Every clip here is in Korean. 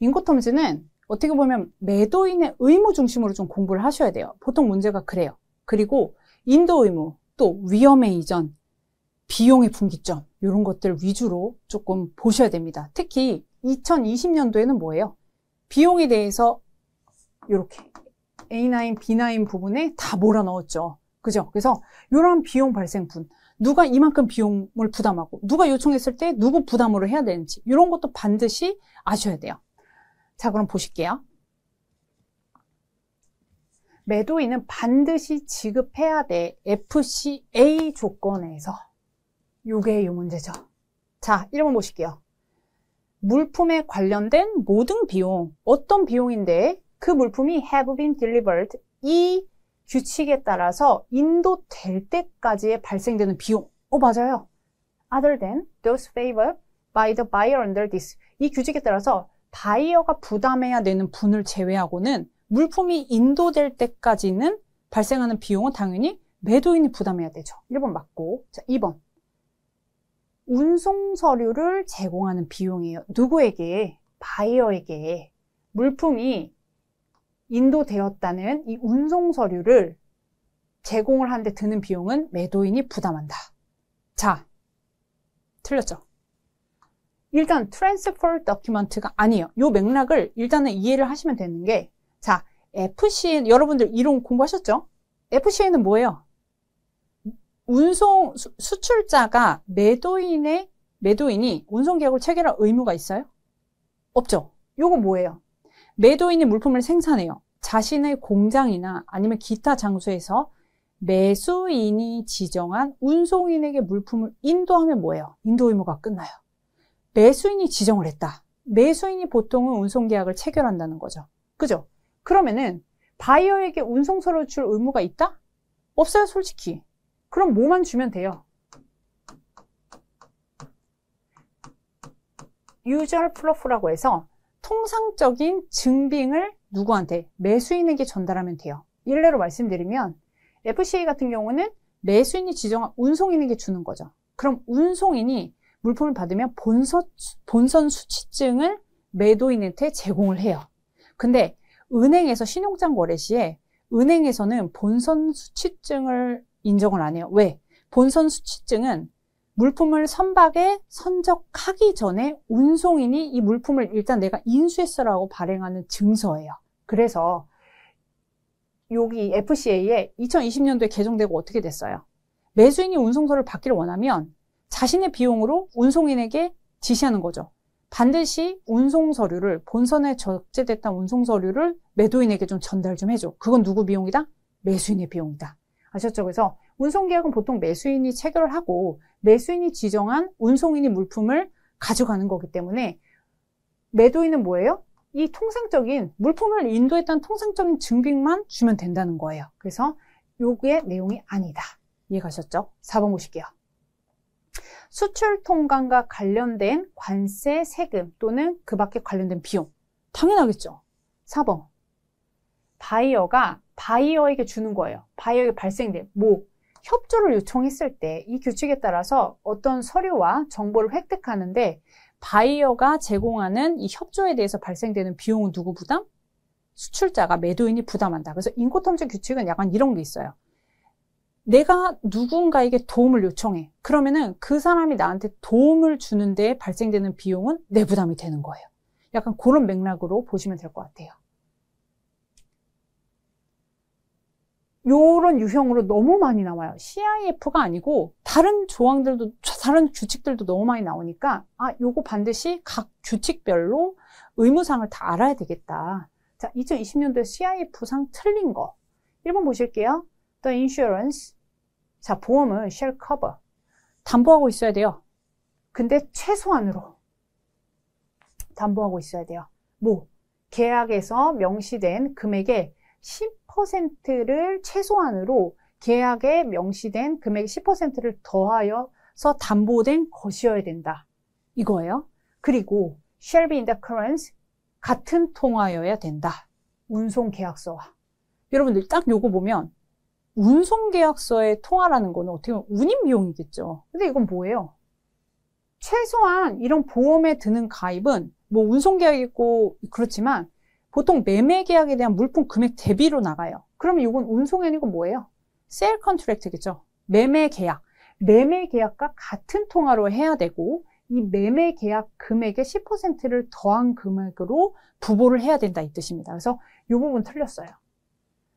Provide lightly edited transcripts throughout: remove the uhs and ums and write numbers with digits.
인코텀즈는 어떻게 보면 매도인의 의무 중심으로 좀 공부를 하셔야 돼요. 보통 문제가 그래요. 그리고 인도 의무, 또 위험의 이전, 비용의 분기점 이런 것들 위주로 조금 보셔야 됩니다. 특히 2020년도에는 뭐예요? 비용에 대해서 이렇게 A9, B9 부분에 다 몰아넣었죠. 그죠? 그래서 이런 비용 발생분, 누가 이만큼 비용을 부담하고 누가 요청했을 때 누구 부담으로 해야 되는지 이런 것도 반드시 아셔야 돼요. 자, 그럼 보실게요. 매도인은 반드시 지급해야 돼. FCA 조건에서. 요게 요 문제죠. 자, 1번 보실게요. 물품에 관련된 모든 비용, 어떤 비용인데 그 물품이 have been delivered, 이 규칙에 따라서 인도될 때까지의 발생되는 비용. 맞아요. Other than those favored by the buyer under this. 이 규칙에 따라서 바이어가 부담해야 되는 분을 제외하고는 물품이 인도될 때까지는 발생하는 비용은 당연히 매도인이 부담해야 되죠. 1번 맞고. 자, 2번. 운송 서류를 제공하는 비용이에요. 누구에게? 바이어에게. 물품이 인도되었다는 이 운송 서류를 제공을 하는데 드는 비용은 매도인이 부담한다. 자, 틀렸죠? 일단 트랜스퍼 도큐먼트가 아니에요. 이 맥락을 일단은 이해를 하시면 되는 게, 자, FCA, 여러분들 이론 공부하셨죠? FCA는 뭐예요? 운송 수출자가 매도인이 운송계약을 체결할 의무가 있어요? 없죠? 요거 뭐예요? 매도인이 물품을 생산해요. 자신의 공장이나 아니면 기타 장소에서 매수인이 지정한 운송인에게 물품을 인도하면 뭐예요? 인도 의무가 끝나요. 매수인이 지정을 했다. 매수인이 보통은 운송계약을 체결한다는 거죠. 그죠? 그러면은 바이어에게 운송서류 줄 의무가 있다? 없어요, 솔직히. 그럼 뭐만 주면 돼요? usual proof라고 해서 통상적인 증빙을 누구한테? 매수인에게 전달하면 돼요. 일례로 말씀드리면 FCA 같은 경우는 매수인이 지정한 운송인에게 주는 거죠. 그럼 운송인이 물품을 받으면 본선 수취증을 매도인한테 제공을 해요. 근데 은행에서 신용장 거래 시에 은행에서는 본선 수취증을 인정을 안 해요. 왜? 본선 수취증은 물품을 선박에 선적하기 전에 운송인이 이 물품을 일단 내가 인수했어라고 발행하는 증서예요. 그래서 여기 FCA에 2020년도에 개정되고 어떻게 됐어요? 매수인이 운송서를 받기를 원하면 자신의 비용으로 운송인에게 지시하는 거죠. 반드시 운송서류를, 본선에 적재됐던 운송서류를 매도인에게 좀 전달 좀 해줘. 그건 누구 비용이다? 매수인의 비용이다. 아셨죠? 그래서 운송계약은 보통 매수인이 체결을 하고 매수인이 지정한 운송인이 물품을 가져가는 거기 때문에 매도인은 뭐예요? 이 통상적인 물품을 인도했다는 통상적인 증빙만 주면 된다는 거예요. 그래서 요게 내용이 아니다. 이해가셨죠? 4번 보실게요. 수출 통관과 관련된 관세, 세금 또는 그 밖에 관련된 비용. 당연하겠죠? 4번. 바이어가 바이어에게 주는 거예요. 바이어에게 발생된 협조를 요청했을 때 이 규칙에 따라서 어떤 서류와 정보를 획득하는데 바이어가 제공하는 이 협조에 대해서 발생되는 비용은 누구 부담? 수출자가, 매도인이 부담한다. 그래서 인코텀즈 규칙은 약간 이런 게 있어요. 내가 누군가에게 도움을 요청해. 그러면은 그 사람이 나한테 도움을 주는데 발생되는 비용은 내 부담이 되는 거예요. 약간 그런 맥락으로 보시면 될 것 같아요. 요런 유형으로 너무 많이 나와요. CIF가 아니고 다른 조항들도, 다른 규칙들도 너무 많이 나오니까 요거 반드시 각 규칙별로 의무사항을 다 알아야 되겠다. 자, 2020년도에 CIF상 틀린 거 1번 보실게요. The insurance. 자, 보험은 shall cover. 담보하고 있어야 돼요. 근데 최소한으로 담보하고 있어야 돼요. 계약에서 명시된 금액의 10%를 최소한으로 계약에 명시된 금액 10%를 더하여서 담보된 것이어야 된다. 이거예요. 그리고 shall be in the currents. 같은 통화여야 된다. 운송계약서와. 여러분들 딱 요거 보면 운송계약서의 통화라는 거는 어떻게 보면 운임 비용이겠죠. 근데 이건 뭐예요? 최소한 이런 보험에 드는 가입은 뭐 운송 계약이 있고 그렇지만 보통 매매 계약에 대한 물품 금액 대비로 나가요. 그러면 이건 운송이 아니고 뭐예요? 세일 컨트랙트겠죠. 매매 계약. 매매 계약과 같은 통화로 해야 되고 이 매매 계약 금액의 10%를 더한 금액으로 부보를 해야 된다 이 뜻입니다. 그래서 이 부분 틀렸어요.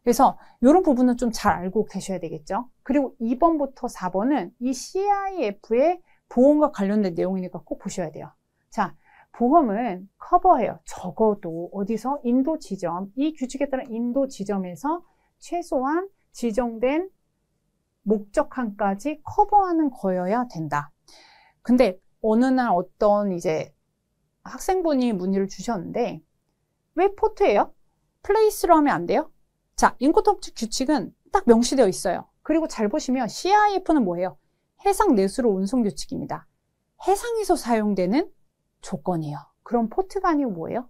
그래서 이런 부분은 좀 잘 알고 계셔야 되겠죠. 그리고 2번부터 4번은 이 CIF의 보험과 관련된 내용이니까 꼭 보셔야 돼요. 자, 보험은 커버해요. 적어도 어디서? 인도 지점. 이 규칙에 따른 인도 지점에서 최소한 지정된 목적항까지 커버하는 거여야 된다. 근데 어느 날 어떤 이제 학생분이 문의를 주셨는데 왜 포트예요? 플레이스로 하면 안 돼요? 자, 인코터프트 규칙은 딱 명시되어 있어요. 그리고 잘 보시면 CIF는 뭐예요? 해상 내수로 운송 규칙입니다. 해상에서 사용되는 조건이에요. 그럼 포트가 아니고 뭐예요?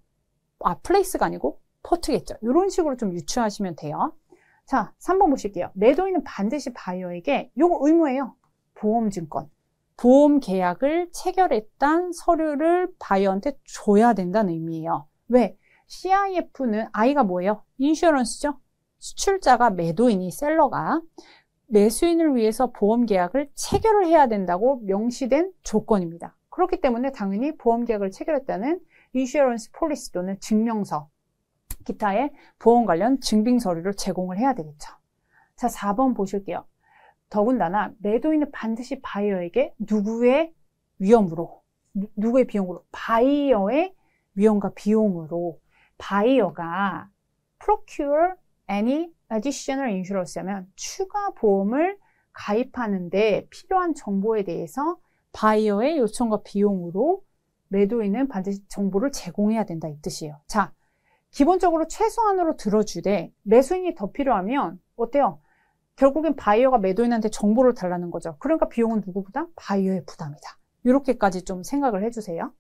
플레이스가 아니고 포트겠죠. 이런 식으로 좀 유추하시면 돼요. 자, 3번 보실게요. 매도인은 반드시 바이어에게 요거 의무예요. 보험증권. 보험 계약을 체결했단 서류를 바이어한테 줘야 된다는 의미예요. 왜? CIF는 I가 뭐예요? 인슈어런스죠. 수출자가 매도인이 셀러가 매수인을 위해서 보험 계약을 체결을 해야 된다고 명시된 조건입니다. 그렇기 때문에 당연히 보험 계약을 체결했다는 인슈어런스 폴리시 또는 증명서, 기타의 보험 관련 증빙 서류를 제공을 해야 되겠죠. 자, 4번 보실게요. 더군다나 매도인은 반드시 바이어에게 누구의 위험으로, 누구의 비용으로? 바이어의 위험과 비용으로 바이어가 procure any additional insurance 하면 추가 보험을 가입하는데 필요한 정보에 대해서 바이어의 요청과 비용으로 매도인은 반드시 정보를 제공해야 된다 이 뜻이에요. 자, 기본적으로 최소한으로 들어주되 매수인이 더 필요하면 어때요? 결국엔 바이어가 매도인한테 정보를 달라는 거죠. 그러니까 비용은 누구 부담? 바이어의 부담이다. 이렇게까지 좀 생각을 해주세요.